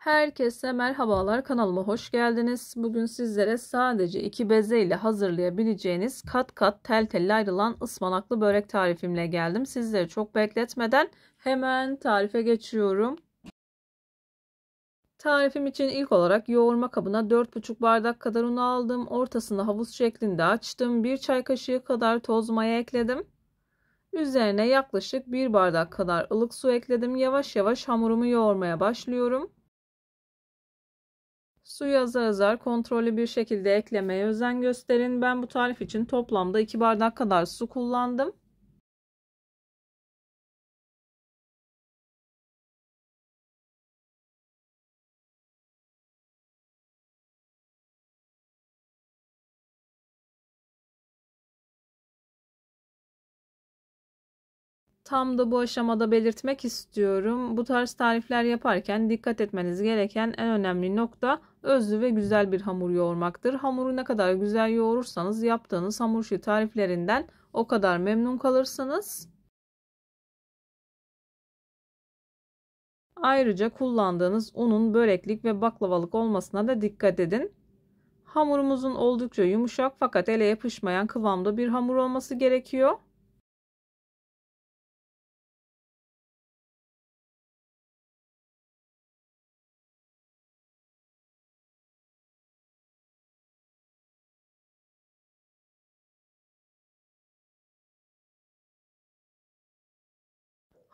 Herkese merhabalar, kanalıma hoş geldiniz. Bugün sizlere sadece 2 beze ile hazırlayabileceğiniz kat kat tel tel ayrılan ıspanaklı börek tarifimle geldim. Sizleri çok bekletmeden hemen tarife geçiyorum. Tarifim için ilk olarak yoğurma kabına 4,5 bardak kadar un aldım. Ortasını havuz şeklinde açtım. 1 çay kaşığı kadar toz maya ekledim. Üzerine yaklaşık 1 bardak kadar ılık su ekledim. Yavaş yavaş hamurumu yoğurmaya başlıyorum. Suyu azar azar kontrollü bir şekilde eklemeye özen gösterin. Ben bu tarif için toplamda 2 bardak kadar su kullandım. Tam da bu aşamada belirtmek istiyorum. Bu tarz tarifler yaparken dikkat etmeniz gereken en önemli nokta özlü ve güzel bir hamur yoğurmaktır. Hamuru ne kadar güzel yoğurursanız yaptığınız hamur işi tariflerinden o kadar memnun kalırsınız. Ayrıca kullandığınız unun böreklik ve baklavalık olmasına da dikkat edin. Hamurumuzun oldukça yumuşak fakat ele yapışmayan kıvamda bir hamur olması gerekiyor.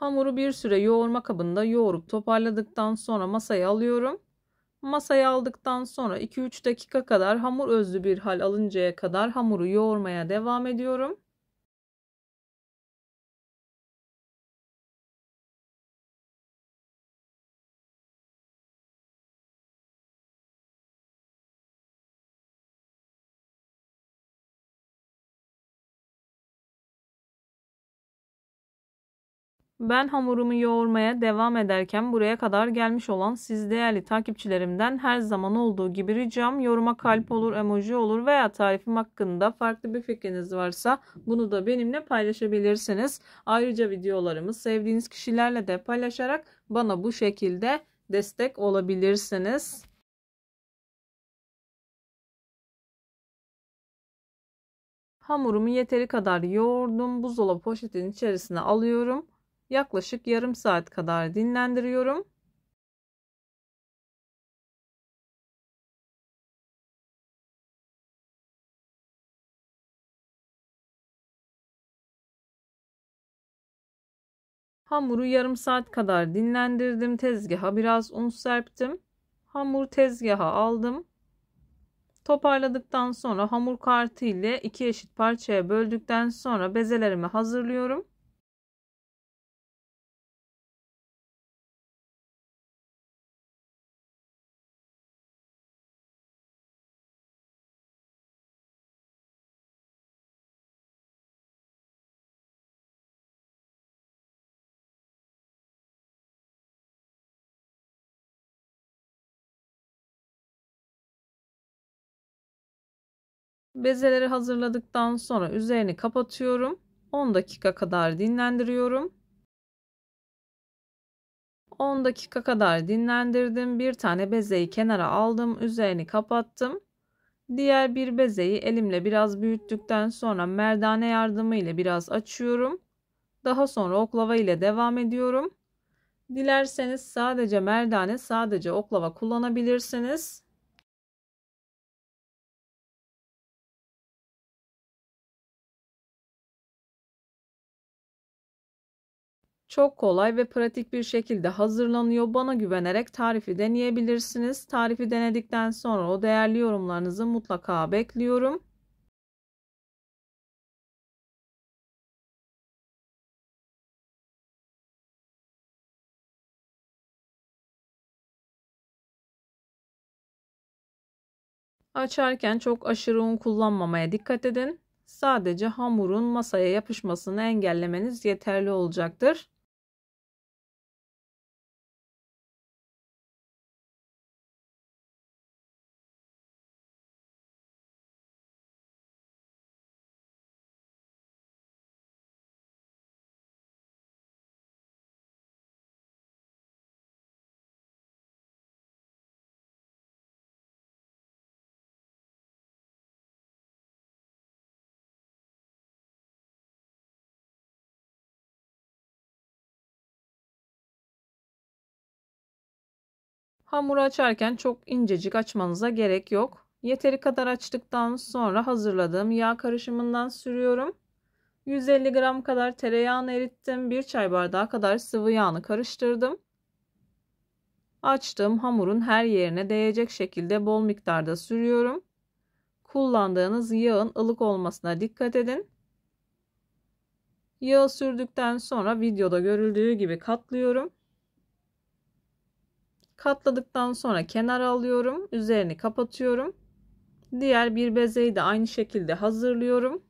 Hamuru bir süre yoğurma kabında yoğurup toparladıktan sonra masaya alıyorum. Masaya aldıktan sonra 2-3 dakika kadar hamur özlü bir hal alıncaya kadar hamuru yoğurmaya devam ediyorum. Ben hamurumu yoğurmaya devam ederken buraya kadar gelmiş olan siz değerli takipçilerimden her zaman olduğu gibi ricam yoruma kalp olur, emoji olur veya tarifim hakkında farklı bir fikriniz varsa bunu da benimle paylaşabilirsiniz. Ayrıca videolarımı sevdiğiniz kişilerle de paylaşarak bana bu şekilde destek olabilirsiniz. Hamurumu yeteri kadar yoğurdum. Buzdolabı poşetin içerisine alıyorum. Yaklaşık yarım saat kadar dinlendiriyorum. Hamuru yarım saat kadar dinlendirdim. Tezgaha biraz un serptim. Hamur tezgaha aldım. Toparladıktan sonra hamur kartı ile 2 eşit parçaya böldükten sonra bezelerimi hazırlıyorum. Bezeleri hazırladıktan sonra üzerini kapatıyorum. 10 dakika kadar dinlendiriyorum. 10 dakika kadar dinlendirdim. Bir tane bezeyi kenara aldım. Üzerini kapattım. Diğer bir bezeyi elimle biraz büyüttükten sonra merdane yardımı ile biraz açıyorum. Daha sonra oklava ile devam ediyorum. Dilerseniz sadece merdane, sadece oklava kullanabilirsiniz. Çok kolay ve pratik bir şekilde hazırlanıyor. Bana güvenerek tarifi deneyebilirsiniz. Tarifi denedikten sonra o değerli yorumlarınızı mutlaka bekliyorum. Açarken çok aşırı un kullanmamaya dikkat edin. Sadece hamurun masaya yapışmasını engellemeniz yeterli olacaktır. Hamuru açarken çok incecik açmanıza gerek yok. Yeteri kadar açtıktan sonra hazırladığım yağ karışımından sürüyorum. 150 gram kadar tereyağını erittim. 1 çay bardağı kadar sıvı yağını karıştırdım. Açtığım hamurun her yerine değecek şekilde bol miktarda sürüyorum. Kullandığınız yağın ılık olmasına dikkat edin. Yağı sürdükten sonra videoda görüldüğü gibi katlıyorum. Katladıktan sonra kenara alıyorum. Üzerini kapatıyorum. Diğer bir bezeyi de aynı şekilde hazırlıyorum.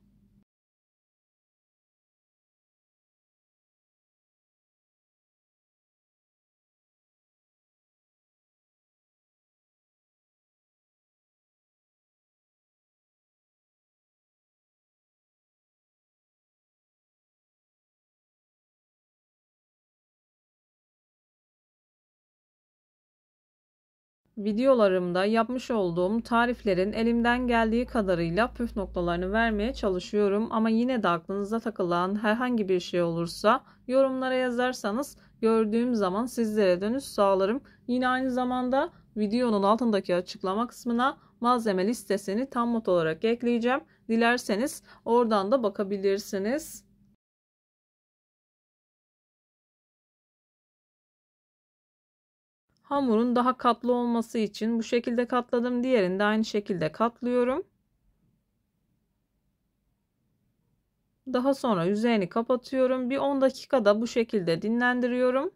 Videolarımda yapmış olduğum tariflerin elimden geldiği kadarıyla püf noktalarını vermeye çalışıyorum. Ama yine de aklınıza takılan herhangi bir şey olursa yorumlara yazarsanız gördüğüm zaman sizlere dönüş sağlarım. Yine aynı zamanda videonun altındaki açıklama kısmına malzeme listesini tam not olarak ekleyeceğim. Dilerseniz oradan da bakabilirsiniz. Hamurun daha katlı olması için bu şekilde katladım. Diğerini de aynı şekilde katlıyorum. Daha sonra üzerini kapatıyorum. Bir 10 dakikada bu şekilde dinlendiriyorum.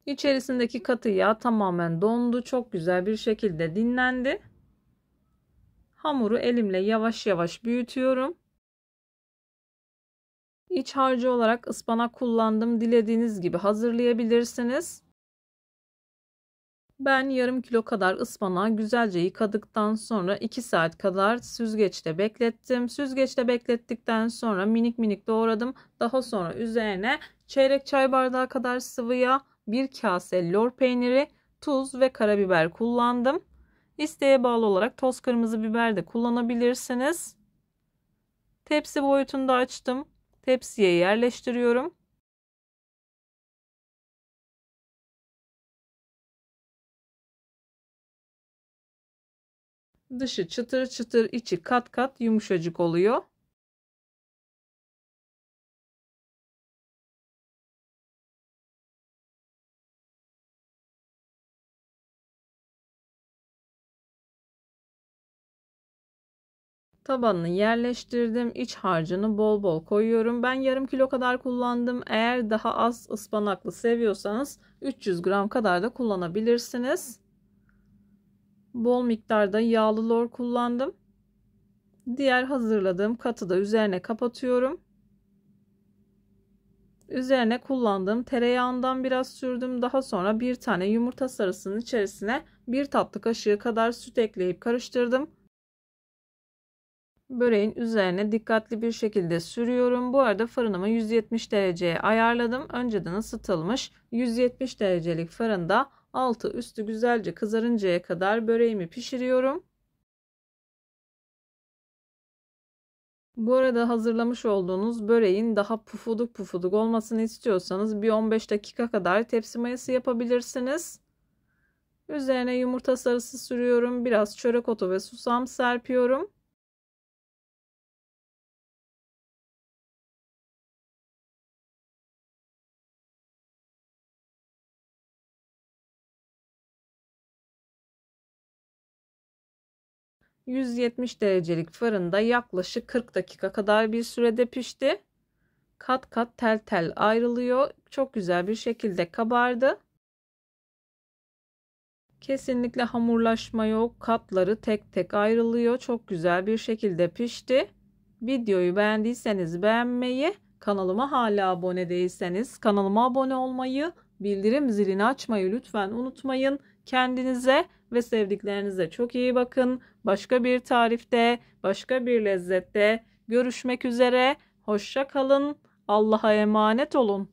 İçerisindeki katı yağ tamamen dondu. Çok güzel bir şekilde dinlendi. Hamuru elimle yavaş yavaş büyütüyorum. İç harcı olarak ıspanak kullandım. Dilediğiniz gibi hazırlayabilirsiniz. Ben yarım kilo kadar ıspanağı güzelce yıkadıktan sonra 2 saat kadar süzgeçte beklettim. Süzgeçte beklettikten sonra minik minik doğradım. Daha sonra üzerine çeyrek çay bardağı kadar sıvı yağ, 1 kase lor peyniri, tuz ve karabiber kullandım. İsteğe bağlı olarak toz kırmızı biber de kullanabilirsiniz. Tepsi boyutunda açtım. Tepsiye yerleştiriyorum. Dışı çıtır çıtır, içi kat kat yumuşacık oluyor. Tabanını yerleştirdim. İç harcını bol bol koyuyorum. Ben yarım kilo kadar kullandım. Eğer daha az ıspanaklı seviyorsanız 300 gram kadar da kullanabilirsiniz. Bol miktarda yağlı lor kullandım. Diğer hazırladığım katı da üzerine kapatıyorum. Üzerine kullandığım tereyağından biraz sürdüm. Daha sonra bir tane yumurta sarısının içerisine 1 tatlı kaşığı kadar süt ekleyip karıştırdım. Böreğin üzerine dikkatli bir şekilde sürüyorum. Bu arada fırınımı 170 dereceye ayarladım. Önceden ısıtılmış 170 derecelik fırında altı üstü güzelce kızarıncaya kadar böreğimi pişiriyorum. Bu arada hazırlamış olduğunuz böreğin daha pufuduk pufuduk olmasını istiyorsanız bir 15 dakika kadar tepsi mayası yapabilirsiniz. Üzerine yumurta sarısı sürüyorum. Biraz çörek otu ve susam serpiyorum. ...170 derecelik fırında yaklaşık 40 dakika kadar bir sürede pişti. Kat kat tel tel ayrılıyor. Çok güzel bir şekilde kabardı. Kesinlikle hamurlaşma yok. Katları tek tek ayrılıyor. Çok güzel bir şekilde pişti. Videoyu beğendiyseniz beğenmeyi, kanalıma hala abone değilseniz kanalıma abone olmayı, bildirim zilini açmayı lütfen unutmayın. Kendinize ve sevdiklerinize çok iyi bakın. Başka bir tarifte, başka bir lezzette Görüşmek üzere. Hoşça kalın. Allah'a emanet olun.